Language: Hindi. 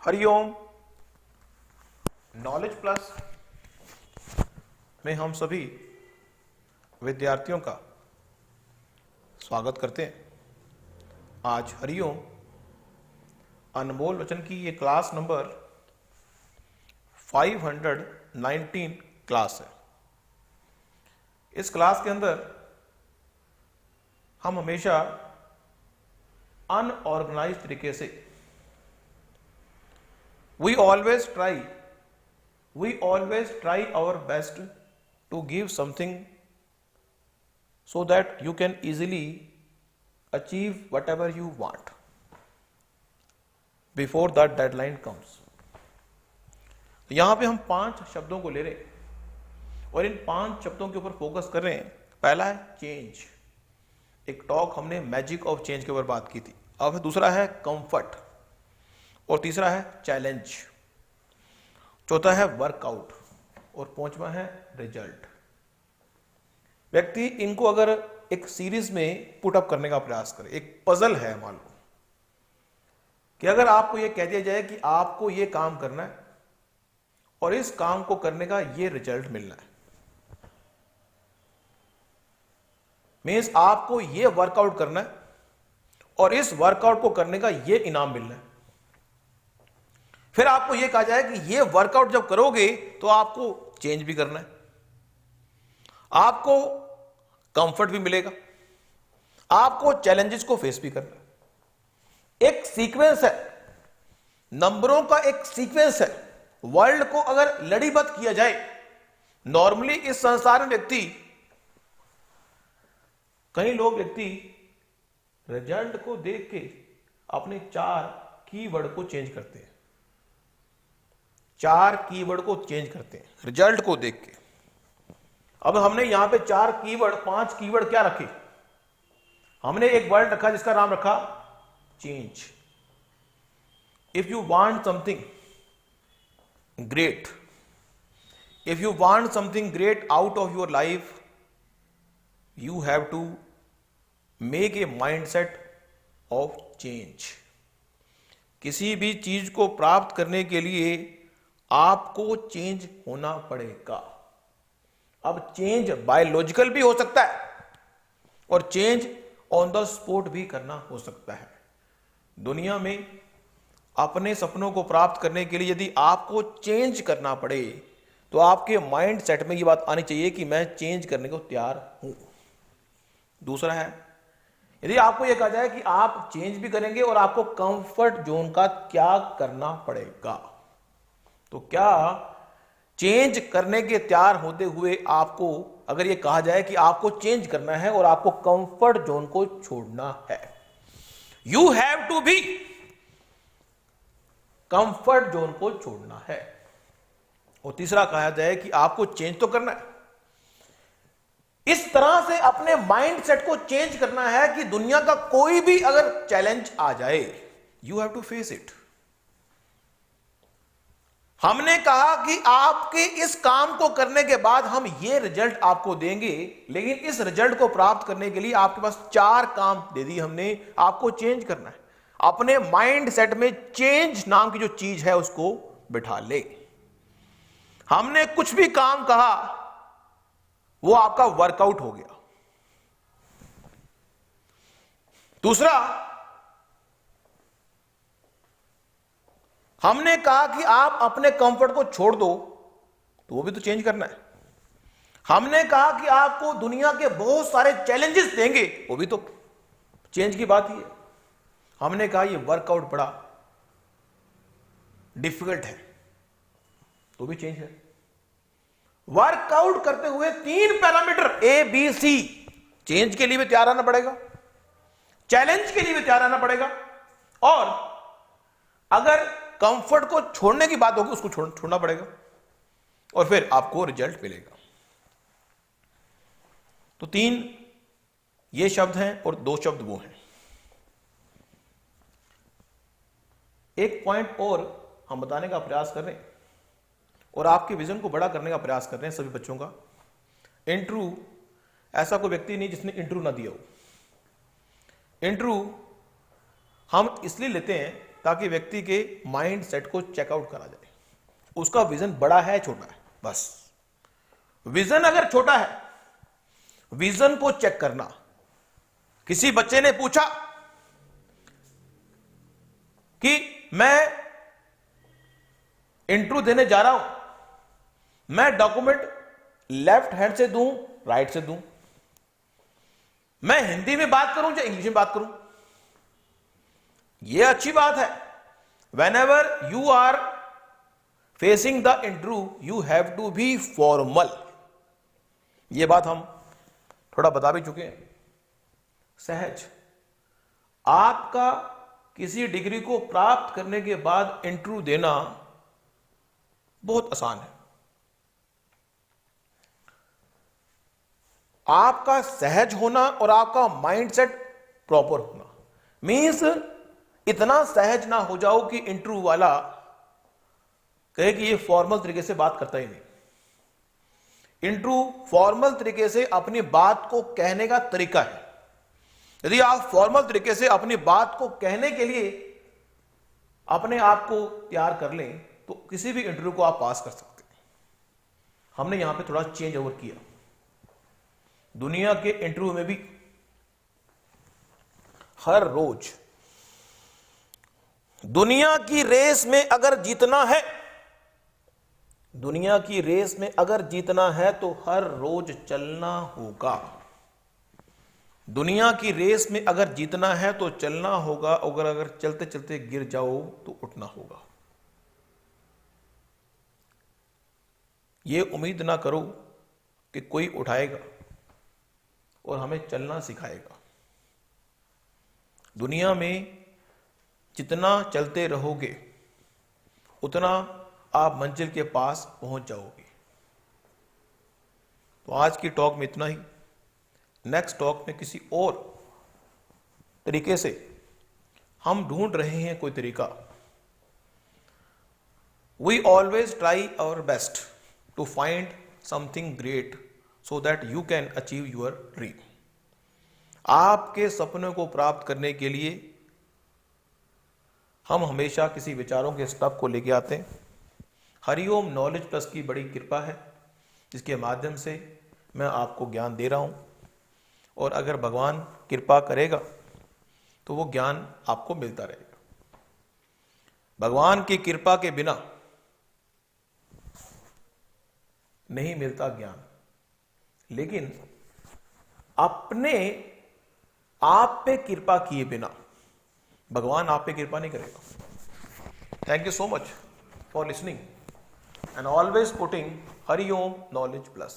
हरिओम। नॉलेज प्लस में हम सभी विद्यार्थियों का स्वागत करते हैं। आज हरिओम अनमोल वचन की ये क्लास नंबर 519 क्लास है। इस क्लास के अंदर हम हमेशा अनऑर्गेनाइज तरीके से we always try our best to give something so that you can easily achieve whatever you want before that deadline comes। तो यहां पे हम 5 शब्दों को ले रहे हैं और इन 5 शब्दों के ऊपर फोकस कर रहे हैं। पहला है चेंज। एक टॉक हमने मैजिक ऑफ चेंज के ऊपर बात की थी। अब दूसरा है कंफर्ट और तीसरा है चैलेंज, चौथा है वर्कआउट और पांचवा है रिजल्ट। व्यक्ति इनको अगर एक सीरीज में पुट अप करने का प्रयास करे, एक पजल है मान लो कि अगर आपको यह कह दिया जाए कि आपको यह काम करना है और इस काम को करने का यह रिजल्ट मिलना है, मीन्स आपको यह वर्कआउट करना है और इस वर्कआउट को करने का यह इनाम मिलना है। फिर आपको यह कहा जाए कि यह वर्कआउट जब करोगे तो आपको चेंज भी करना है, आपको कंफर्ट भी मिलेगा, आपको चैलेंजेस को फेस भी करना है। एक सीक्वेंस है, नंबरों का एक सीक्वेंस है। वर्ल्ड को अगर लड़ीबद्ध किया जाए, नॉर्मली इस संसार में व्यक्ति, कई लोग व्यक्ति रिजल्ट को देख के अपने 4 कीवर्ड को चेंज करते हैं। 4 कीवर्ड को चेंज करते हैं रिजल्ट को देख के। अब हमने यहां पे 4 कीवर्ड, 5 कीवर्ड क्या रखे? हमने एक वर्ड रखा जिसका नाम रखा change. If you want something great, if you want something great out of your life, you have to make a mindset of change. किसी भी चीज को प्राप्त करने के लिए आपको चेंज होना पड़ेगा। अब चेंज बायोलॉजिकल भी हो सकता है और चेंज ऑन द स्पॉट भी करना हो सकता है। दुनिया में अपने सपनों को प्राप्त करने के लिए यदि आपको चेंज करना पड़े तो आपके माइंड सेट में यह बात आनी चाहिए कि मैं चेंज करने को तैयार हूं। दूसरा है, यदि आपको यह कहा जाए कि आप चेंज भी करेंगे और आपको कंफर्ट जोन का त्याग करना पड़ेगा, तो क्या चेंज करने के तैयार होते हुए आपको अगर यह कहा जाए कि आपको चेंज करना है और आपको कंफर्ट जोन को छोड़ना है, you have to be, comfort zone को छोड़ना है। और तीसरा कहा जाए कि आपको चेंज तो करना है, इस तरह से अपने माइंड सेट को चेंज करना है कि दुनिया का कोई भी अगर चैलेंज आ जाए, you have to face it. हमने कहा कि आपके इस काम को करने के बाद हम ये रिजल्ट आपको देंगे, लेकिन इस रिजल्ट को प्राप्त करने के लिए आपके पास 4 काम दे दी हमने। आपको चेंज करना है, अपने माइंड सेट में चेंज नाम की जो चीज है उसको बिठा ले। हमने कुछ भी काम कहा वो आपका वर्कआउट हो गया। दूसरा, हमने कहा कि आप अपने कंफर्ट को छोड़ दो, तो वो भी तो चेंज करना है। हमने कहा कि आपको दुनिया के बहुत सारे चैलेंजेस देंगे, वो भी तो चेंज की बात ही है। हमने कहा ये वर्कआउट बड़ा डिफिकल्ट है, तो भी चेंज है। वर्कआउट करते हुए 3 पैरामीटर ABC, चेंज के लिए भी तैयार आना पड़ेगा, चैलेंज के लिए भी तैयार आना पड़ेगा, और अगर कंफर्ट को छोड़ने की बात होगी उसको छोड़ना पड़ेगा, और फिर आपको रिजल्ट मिलेगा। तो 3 ये शब्द हैं और 2 शब्द वो हैं। एक पॉइंट और हम बताने का प्रयास कर रहे हैं और आपके विजन को बड़ा करने का प्रयास कर रहे हैं सभी बच्चों का। इंटरव्यू, ऐसा कोई व्यक्ति नहीं जिसने इंटरव्यू ना दिया हो। इंटरव्यू हम इसलिए लेते हैं ताकि व्यक्ति के माइंड सेट को चेकआउट करा जाए, उसका विजन बड़ा है छोटा है। बस विजन अगर छोटा है, विजन को चेक करना। किसी बच्चे ने पूछा कि मैं इंटरव्यू देने जा रहा हूं, मैं डॉक्यूमेंट लेफ्ट हैंड से दूं राइट से दूं, मैं हिंदी में बात करूं या इंग्लिश में बात करूं? यह अच्छी बात है। Whenever you are facing the interview you have to be formal. यह बात हम थोड़ा बता भी चुके हैं। सहज। आपका किसी डिग्री को प्राप्त करने के बाद इंटरव्यू देना बहुत आसान है। आपका सहज होना और आपका माइंडसेट प्रॉपर होना मींस इतना सहज ना हो जाओ कि इंटरव्यू वाला कहे कि ये फॉर्मल तरीके से बात करता ही नहीं। इंटरव्यू फॉर्मल तरीके से अपनी बात को कहने का तरीका है। यदि आप फॉर्मल तरीके से अपनी बात को कहने के लिए अपने आप को तैयार कर लें तो किसी भी इंटरव्यू को आप पास कर सकते हैं। हमने यहां पे थोड़ा चेंज ओवर किया। दुनिया के इंटरव्यू में भी हर रोज दुनिया की रेस में अगर जीतना है, दुनिया की रेस में अगर जीतना है तो हर रोज चलना होगा। दुनिया की रेस में अगर जीतना है तो चलना होगा, अगर चलते चलते गिर जाओ तो उठना होगा। यह उम्मीद ना करो कि कोई उठाएगा और हमें चलना सिखाएगा। दुनिया में जितना चलते रहोगे उतना आप मंजिल के पास पहुंच जाओगे। तो आज की टॉक में इतना ही। नेक्स्ट टॉक में किसी और तरीके से हम ढूंढ रहे हैं कोई तरीका। We always try our best to find something great so that you can achieve your dream. आपके सपनों को प्राप्त करने के लिए हम हमेशा किसी विचारों के स्टफ को लेके आते हैं। हरिओम नॉलेज प्लस की बड़ी कृपा है जिसके माध्यम से मैं आपको ज्ञान दे रहा हूं, और अगर भगवान कृपा करेगा तो वो ज्ञान आपको मिलता रहेगा। भगवान की कृपा के बिना नहीं मिलता ज्ञान, लेकिन अपने आप पे कृपा किए बिना भगवान आप पे कृपा नहीं करेगा। Thank you so much for listening and always putting Hariom knowledge plus.